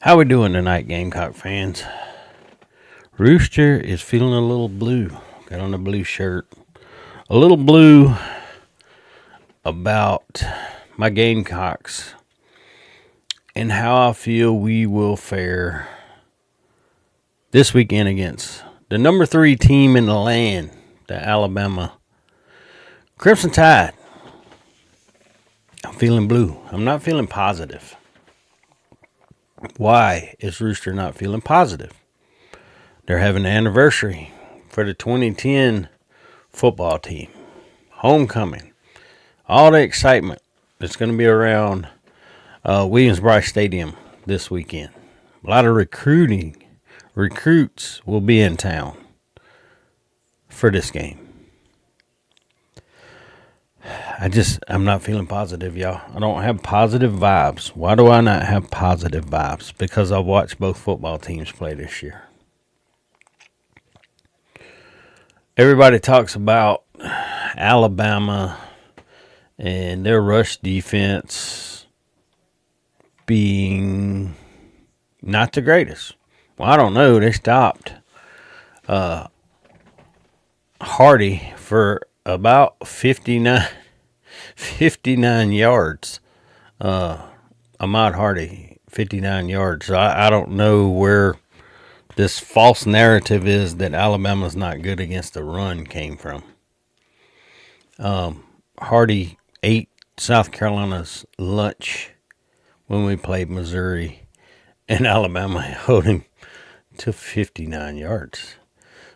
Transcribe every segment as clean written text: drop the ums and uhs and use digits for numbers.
How we doing tonight, Gamecock fans? Rooster is feeling a little blue. Got on a blue shirt. A little blue about my Gamecocks and how I feel we will fare this weekend against the number 3 team in the land, the Alabama Crimson Tide. I'm feeling blue. I'm not feeling positive. Why is Rooster not feeling positive? They're having an anniversary for the 2010 football team. Homecoming. All the excitement that's going to be around Williams-Brice Stadium this weekend. A lot of recruits will be in town for this game. I'm not feeling positive, y'all. I don't have positive vibes. Why do I not have positive vibes? Because I've watched both football teams play this year. Everybody talks about Alabama and their rush defense being not the greatest. Well, I don't know. They stopped Hardy for about 59 yards. Ahmad Hardy, 59 yards. So I don't know where this false narrative is that Alabama's not good against the run came from. Hardy ate South Carolina's lunch when we played Missouri, and Alabama held him to 59 yards.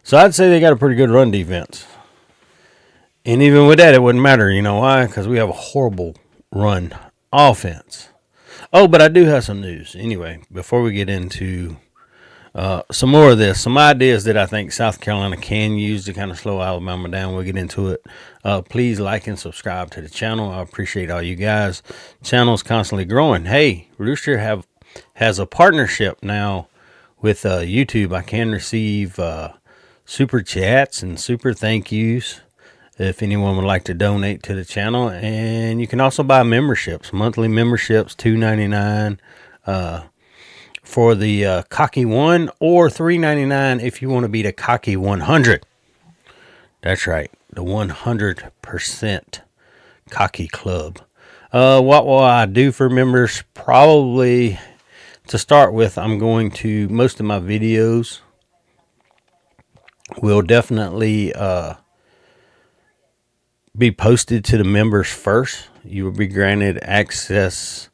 So I'd say they got a pretty good run defense. And even with that, it wouldn't matter. You know why? Because we have a horrible run offense. Oh, but I do have some news. Anyway, before we get into some more of this, some ideas that I think South Carolina can use to kind of slow Alabama down. We'll get into it. Please like and subscribe to the channel. I appreciate all you guys. Channel's constantly growing. Hey, Rooster has a partnership now with YouTube. I can receive super chats and super thank yous if anyone would like to donate to the channel. And you can also buy memberships, monthly memberships, $2.99 for the Cocky 1 or $3.99 if you want to be the Cocky 100. That's right, the 100% Cocky Club. What will I do for members? Probably, to start with, I'm going to, most of my videos will definitely be posted to the members first. You will be granted access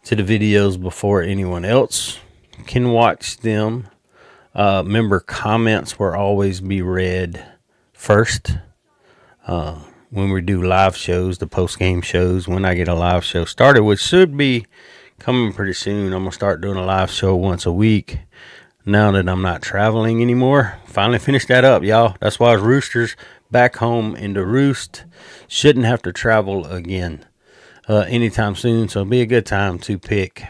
to the videos before anyone else can watch them. Member comments will always be read first. When we do live shows, the post-game shows, when I get a live show started, which should be coming pretty soon. I'm going to start doing a live show once a week now that I'm not traveling anymore. Finally finished that up, y'all. That's why Roosters back home in the roost. Shouldn't have to travel again anytime soon, so it'll be a good time to pick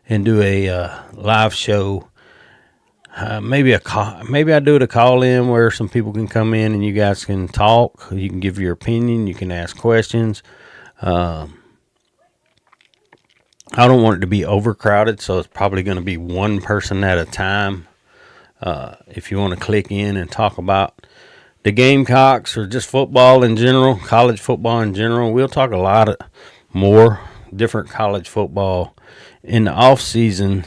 and do a live show. Maybe I do it a call in where some people can come in and you guys can talk. You can give your opinion. You can ask questions. I don't want it to be overcrowded, so it's probably going to be one person at a time. If you want to click in and talk about the Gamecocks or just football in general, college football in general, we'll talk a lot more different college football in the off season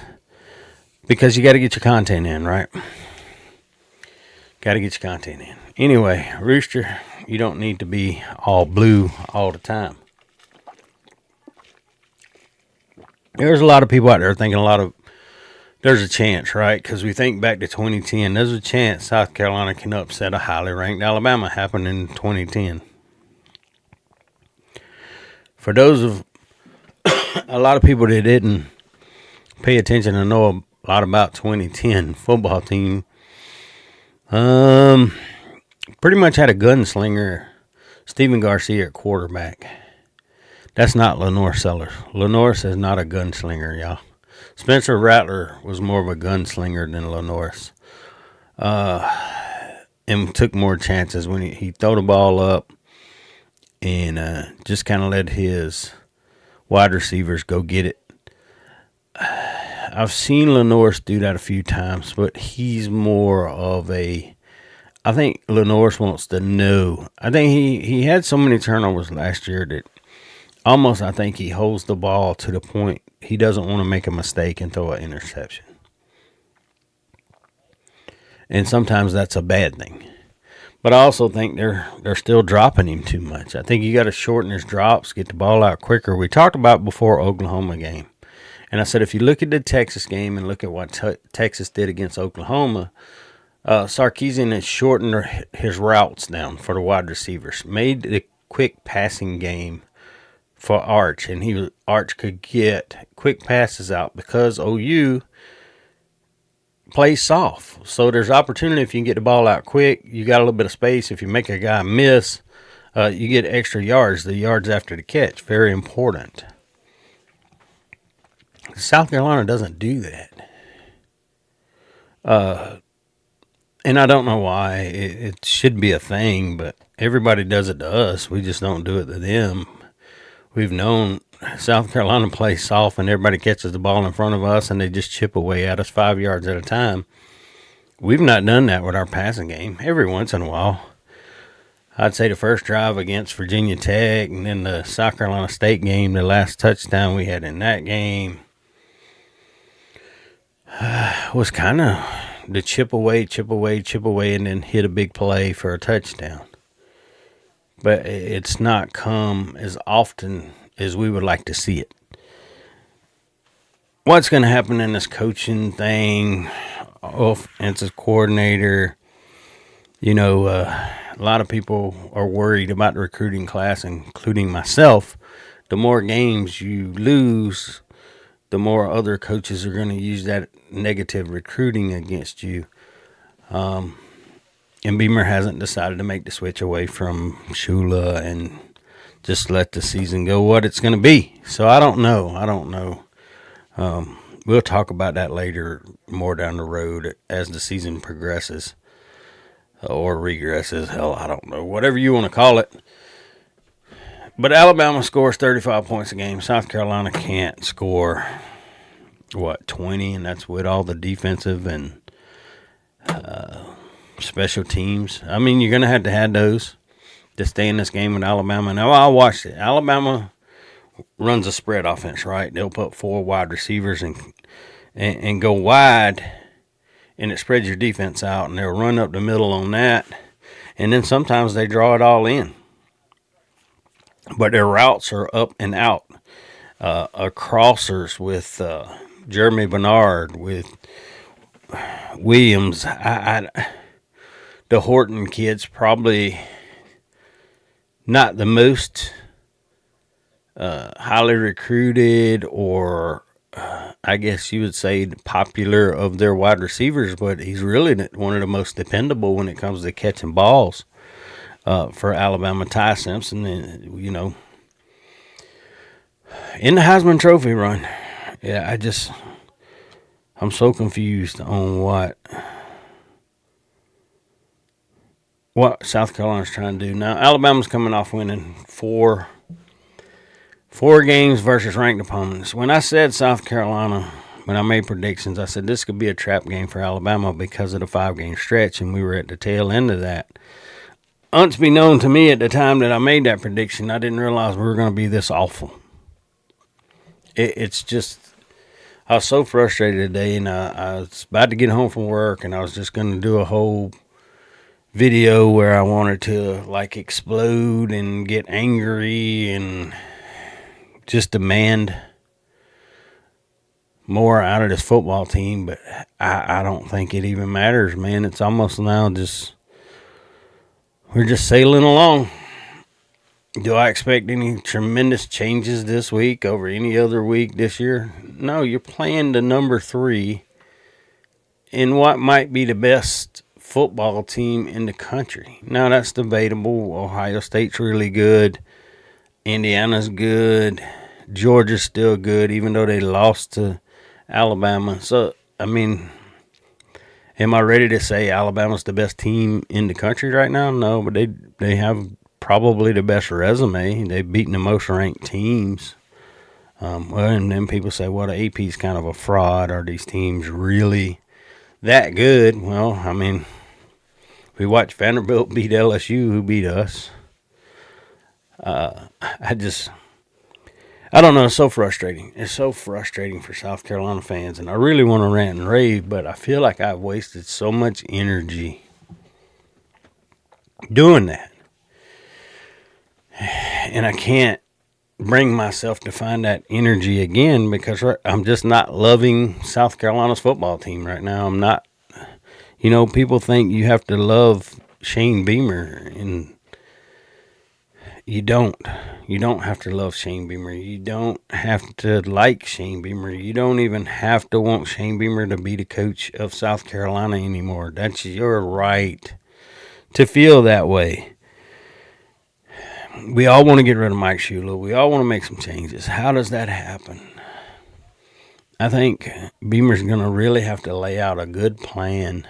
because you got to get your content in, right? Got to get your content in. Anyway, Rooster, you don't need to be all blue all the time. There's a lot of people out there thinking there's a chance, right? Because we think back to 2010. There's a chance South Carolina can upset a highly ranked Alabama. Happened in 2010. For those of a lot of people that didn't pay attention and know a lot about 2010 football team, pretty much had a gunslinger, Stephen Garcia at quarterback. That's not Lenore Sellers. Lenore is not a gunslinger, y'all. Spencer Rattler was more of a gunslinger than Lenore's. And took more chances when he threw the ball up and just kind of let his wide receivers go get it. I've seen Lenoris do that a few times, but he's more of a. I think Lenoris wants to know. I think he had so many turnovers last year that almost I think he holds the ball to the point he doesn't want to make a mistake and throw an interception. And sometimes that's a bad thing. But I also think they're still dropping him too much. I think you got to shorten his drops, get the ball out quicker. We talked about before Oklahoma game. And I said if you look at the Texas game and look at what Texas did against Oklahoma, Sarkisian has shortened his routes down for the wide receivers, made the quick passing game for Arch, and Arch could get quick passes out because OU plays soft. So there's opportunity if you can get the ball out quick. You got a little bit of space. If you make a guy miss, you get extra yards, the yards after the catch. Very important. South Carolina doesn't do that. And I don't know why. It should be a thing, but everybody does it to us. We just don't do it to them. We've known South Carolina plays soft and everybody catches the ball in front of us and they just chip away at us 5 yards at a time. We've not done that with our passing game. Every once in a while. I'd say the first drive against Virginia Tech and then the South Carolina State game, the last touchdown we had in that game, was kind of the chip away, and then hit a big play for a touchdown. But it's not come as often as we would like to see it. What's going to happen in this coaching thing, offensive coordinator, a lot of people are worried about the recruiting class, including myself. The more games you lose, the more other coaches are going to use that negative recruiting against you. And Beamer hasn't decided to make the switch away from Shula and just let the season go what it's going to be. So I don't know. We'll talk about that later, more down the road as the season progresses or regresses. Hell, I don't know. Whatever you want to call it. But Alabama scores 35 points a game. South Carolina can't score, 20? And that's with all the defensive and special teams. I mean, you're going to have those to stay in this game with Alabama. Now, I watched it. Alabama runs a spread offense, right? They'll put 4 wide receivers and go wide, and it spreads your defense out, and they'll run up the middle on that. And then sometimes they draw it all in. But their routes are up and out. Crossers with Jeremy Bernard, with Williams. The Horton kid's probably not the most highly recruited or I guess you would say popular of their wide receivers, but he's really one of the most dependable when it comes to catching balls. For Alabama. Ty Simpson, in the Heisman Trophy run. Yeah, I'm so confused on what South Carolina's trying to do. Now, Alabama's coming off winning four games versus ranked opponents. When I said South Carolina, when I made predictions, I said this could be a trap game for Alabama because of the 5-game stretch, and we were at the tail end of that. Unbeknown to me at the time that I made that prediction, I didn't realize we were going to be this awful. It's just, I was so frustrated today, and I was about to get home from work, and I was just going to do a whole video where I wanted to, explode and get angry and just demand more out of this football team, but I don't think it even matters, man. It's almost now we're just sailing along. Do I expect any tremendous changes this week over any other week this year? No, you're playing the number 3 in what might be the best football team in the country. Now, that's debatable. Ohio State's really good. Indiana's good. Georgia's still good, even though they lost to Alabama. So, I mean, am I ready to say Alabama's the best team in the country right now? No, but they have probably the best resume. They've beaten the most ranked teams. Well, and then people say, well, the AP is kind of a fraud. Are these teams really that good? Well, I mean, we watched Vanderbilt beat LSU, who beat us. I don't know. It's so frustrating. It's so frustrating for South Carolina fans, and I really want to rant and rave, but I feel like I've wasted so much energy doing that, and I can't bring myself to find that energy again because I'm just not loving South Carolina's football team right now. I'm not. People think you have to love Shane Beamer, and you don't. You don't have to love Shane Beamer. You don't have to like Shane Beamer. You don't even have to want Shane Beamer to be the coach of South Carolina anymore. That's your right to feel that way. We all want to get rid of Mike Shula. We all want to make some changes. How does that happen? I think Beamer's going to really have to lay out a good plan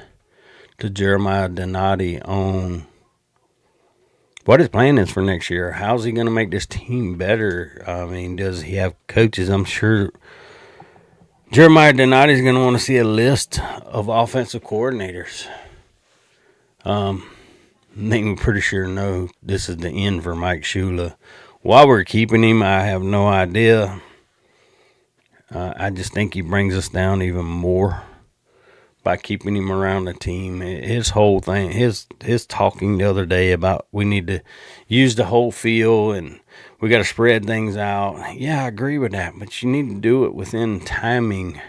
to Jeremiah Donati on what his plan is for next year. How's he going to make this team better? I mean, does he have coaches? I'm sure Jeremiah Donati is going to want to see a list of offensive coordinators. I think we're pretty sure know this is the end for Mike Shula. Why we're keeping him, I have no idea. I just think he brings us down even more by keeping him around the team. His whole thing, his talking the other day about we need to use the whole field and we got to spread things out. Yeah, I agree with that, but you need to do it within timing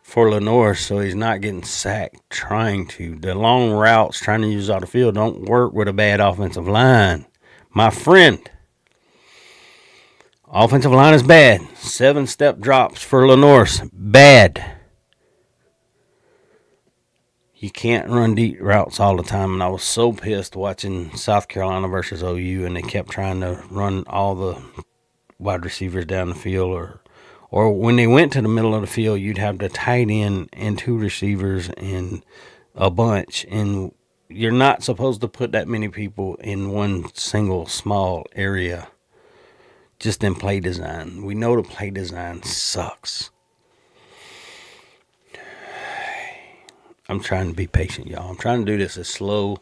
for Lenore so he's not getting sacked trying to. The long routes trying to use all the field don't work with a bad offensive line. My friend, offensive line is bad. 7-step drops for Lenore's bad. You can't run deep routes all the time, and I was so pissed watching South Carolina versus OU, and they kept trying to run all the wide receivers down the field, or when they went to the middle of the field, you'd have the tight end and 2 receivers and a bunch, and you're not supposed to put that many people in one single small area just in play design. We know the play design sucks. I'm trying to be patient, y'all. I'm trying to do this as slow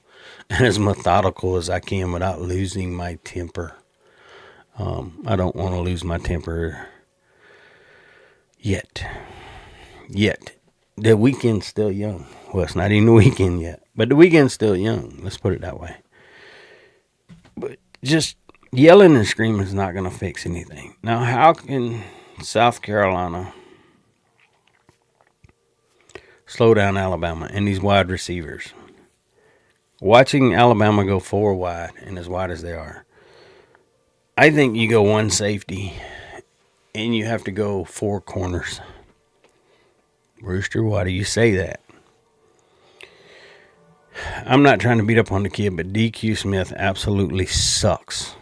and as methodical as I can without losing my temper. I don't want to lose my temper yet. The weekend's still young. Well, it's not even the weekend yet, but the weekend's still young. Let's put it that way. But just yelling and screaming is not going to fix anything. Now, how can South Carolina slow down Alabama and these wide receivers? Watching Alabama go 4 wide and as wide as they are, I think you go 1 safety and you have to go 4 corners. Rooster, why do you say that? I'm not trying to beat up on the kid, but DQ Smith absolutely sucks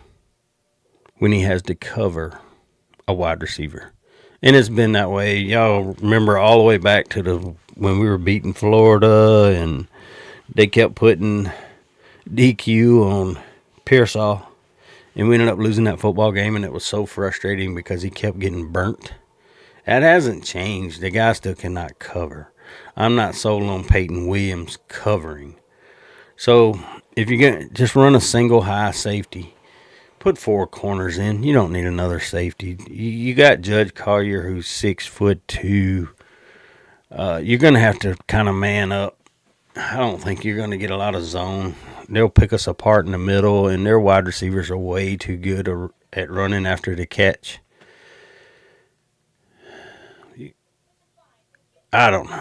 when he has to cover a wide receiver. And it's been that way. Y'all remember all the way back to when we were beating Florida and they kept putting DQ on Pearsall. And we ended up losing that football game, and it was so frustrating because he kept getting burnt. That hasn't changed. The guy still cannot cover. I'm not sold on Peyton Williams covering. So if you're going to just run a single high safety, put 4 corners in. You don't need another safety. You got Judge Collier, who's 6'2". You're going to have to kind of man up. I don't think you're going to get a lot of zone. They'll pick us apart in the middle, and their wide receivers are way too good at running after the catch. I don't know.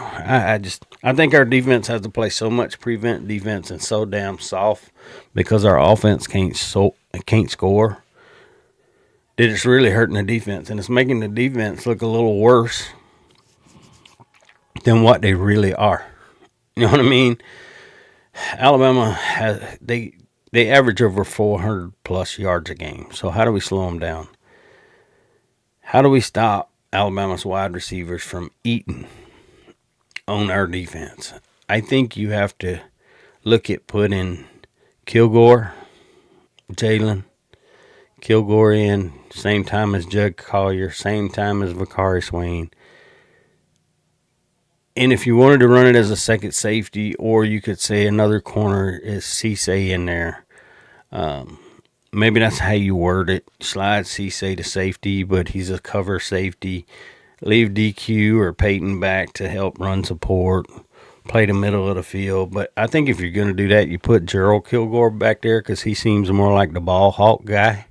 I think our defense has to play so much prevent defense and so damn soft because our offense can't score that it's really hurting the defense, and it's making the defense look a little worse than what they really are. You know what I mean? Alabama they average over 400 plus yards a game. So how do we slow them down? How do we stop Alabama's wide receivers from eating on our defense? I think you have to look at putting Kilgore, Jalen, Kilgore in, same time as Jug Collier, same time as Vakari Swain. And if you wanted to run it as a second safety, or you could say another corner is Cisse in there. Maybe that's how you word it. Slide Cisse to safety, but he's a cover safety. Leave DQ or Peyton back to help run support. Play the middle of the field. But I think if you're going to do that, you put Gerald Kilgore back there because he seems more like the ball hawk guy.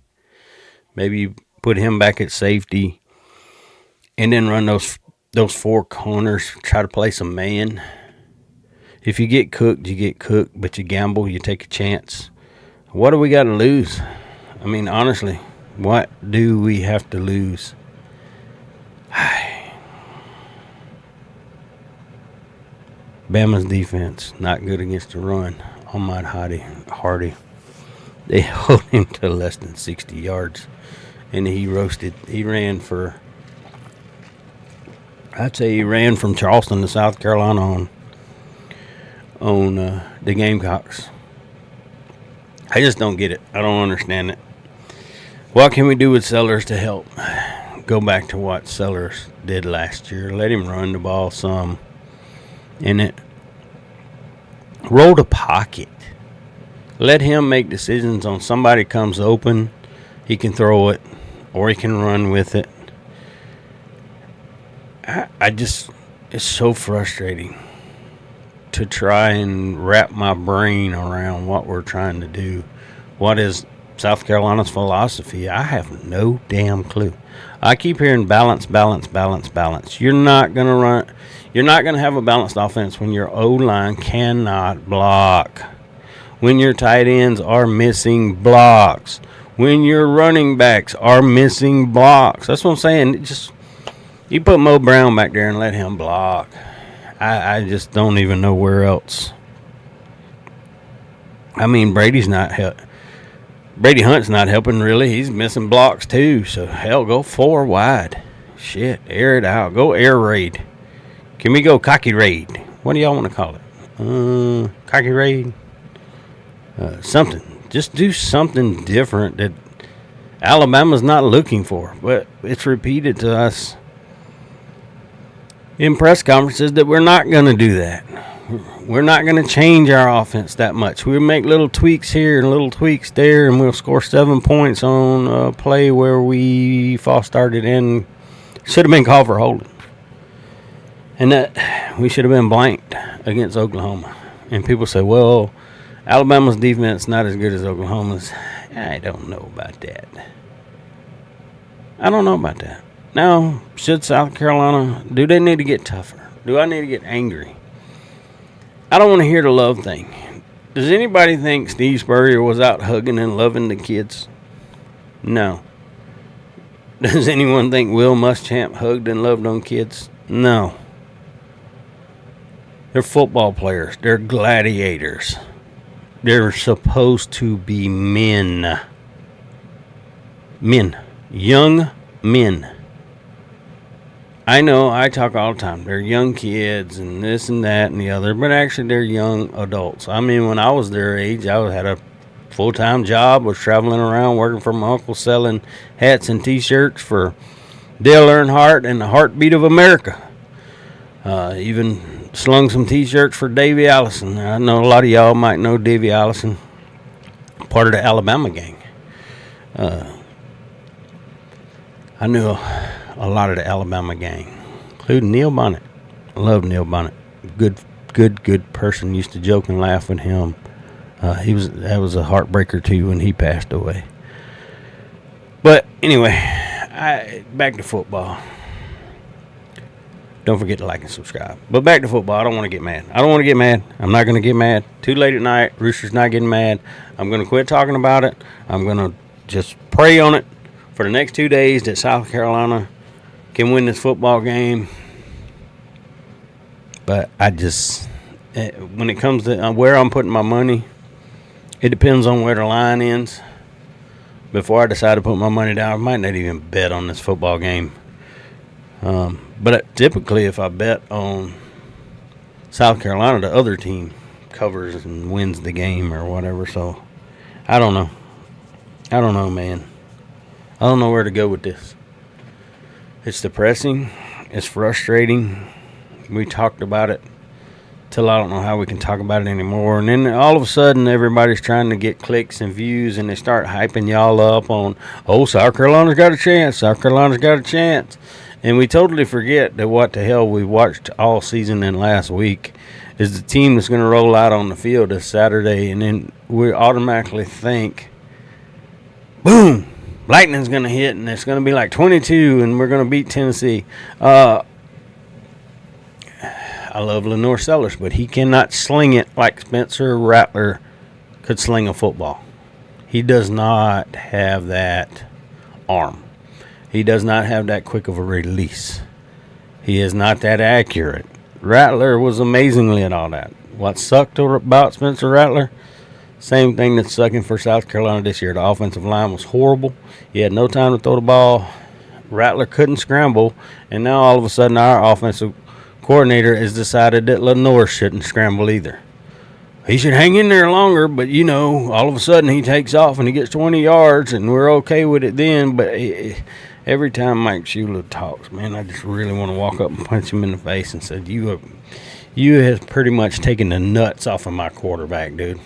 Maybe you put him back at safety and then run those four corners. Try to play some man. If you get cooked, you get cooked, but you gamble, you take a chance. What do we got to lose? I mean, honestly, what do we have to lose? Bama's defense, not good against the run. Almighty Hardy. They held him to less than 60 yards. And he ran from Charleston to South Carolina on the Gamecocks. I just don't get it. I don't understand it. What can we do with Sellers to help? Go back to what Sellers did last year. Let him run the ball some. And it roll the pocket. Let him make decisions on somebody comes open. He can throw it or he can run with it. It's so frustrating to try and wrap my brain around what we're trying to do. What is South Carolina's philosophy? I have no damn clue. I keep hearing balance. You're not going to have a balanced offense when your O-line cannot block. When your tight ends are missing blocks. When your running backs are missing blocks. That's what I'm saying. You put Mo Brown back there and let him block. I just don't even know where else. I mean, Brady Hunt's not helping really. He's missing blocks too. So hell, go 4 wide. Shit, air it out. Go air raid. Can we go cocky raid? What do y'all want to call it? Cocky raid. Something. Just do something different that Alabama's not looking for. But it's repeated to us in press conferences that we're not going to do that. We're not going to change our offense that much. We'll make little tweaks here and little tweaks there, and we'll score 7 points on a play where we false started and should have been called for holding. And that we should have been blanked against Oklahoma. And people say, well, Alabama's defense not as good as Oklahoma's. I don't know about that. Now, should South Carolina, do they need to get tougher? Do I need to get angry? I don't want to hear the love thing. Does anybody think Steve Spurrier was out hugging and loving the kids? No. Does anyone think Will Muschamp hugged and loved on kids? No. They're football players. They're gladiators. They're supposed to be men. Men. Young men. I know I talk all the time. They're young kids and this and that and the other, but actually they're young adults. I mean, when I was their age, I had a full-time job, was traveling around working for my uncle selling hats and T-shirts for Dale Earnhardt and the Heartbeat of America. Even slung some T-shirts for Davey Allison. I know a lot of y'all might know Davey Allison, part of the Alabama gang. I knew a lot of the Alabama gang, including Neil Bonnet. I love Neil Bonnet. Good person. Used to joke and laugh with him. That was a heartbreaker too when he passed away. But anyway, back to football. Don't forget to like and subscribe. But back to football. I don't want to get mad. I'm not going to get mad. Too late at night. Rooster's not getting mad. I'm going to quit talking about it. I'm going to just pray on it for the next 2 days that South Carolina can win this football game. But when it comes to where I'm putting my money, it depends on where the line ends. Before I decide to put my money down, I might not even bet on this football game. But typically, if I bet on South Carolina, the other team covers and wins the game or whatever. So, I don't know, man. I don't know where to go with this. It's depressing. It's frustrating. We talked about it till I don't know how we can talk about it anymore. And then all of a sudden, everybody's trying to get clicks and views, and they start hyping y'all up on, oh, South Carolina's got a chance. South Carolina's got a chance. And we totally forget that what the hell we watched all season and last week is the team that's going to roll out on the field this Saturday, and then we automatically think, boom, lightning's going to hit, and it's going to be like 22, and we're going to beat Tennessee. I love Lenore Sellers, but he cannot sling it like Spencer Rattler could sling a football. He does not have that arm. He does not have that quick of a release. He is not that accurate. Rattler was amazingly at all that. What sucked about Spencer Rattler? Same thing that's sucking for South Carolina this year. The offensive line was horrible. He had no time to throw the ball. Rattler couldn't scramble. And now all of a sudden our offensive coordinator has decided that Lenore shouldn't scramble either. He should hang in there longer, but, all of a sudden he takes off and he gets 20 yards, and we're okay with it then. But every time Mike Shula talks, man, I just really want to walk up and punch him in the face and say, you have pretty much taken the nuts off of my quarterback, dude.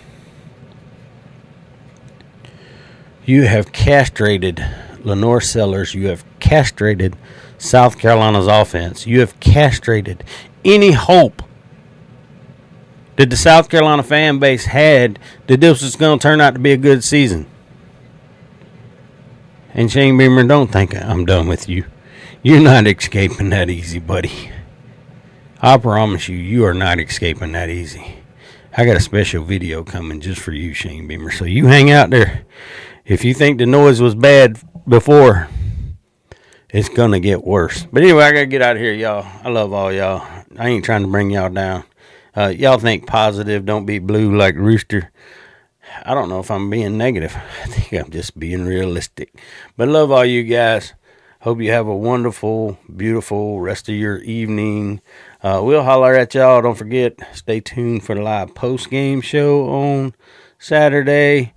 You have castrated Lenore Sellers. You have castrated South Carolina's offense. You have castrated any hope that the South Carolina fan base had that this was going to turn out to be a good season. And Shane Beamer, don't think I'm done with you. You're not escaping that easy, buddy. I promise you, you are not escaping that easy. I got a special video coming just for you, Shane Beamer. So you hang out there. If you think the noise was bad before, it's going to get worse. But anyway, I got to get out of here, y'all. I love all y'all. I ain't trying to bring y'all down. Y'all think positive, don't be blue like Rooster. I don't know if I'm being negative. I think I'm just being realistic. But love all you guys. Hope you have a wonderful, beautiful rest of your evening. We'll holler at y'all. Don't forget, stay tuned for the live post-game show on Saturday.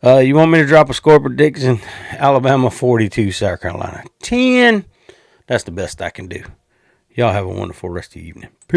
You want me to drop a score prediction? Alabama 42, South Carolina 10. That's the best I can do. Y'all have a wonderful rest of the evening. Peace.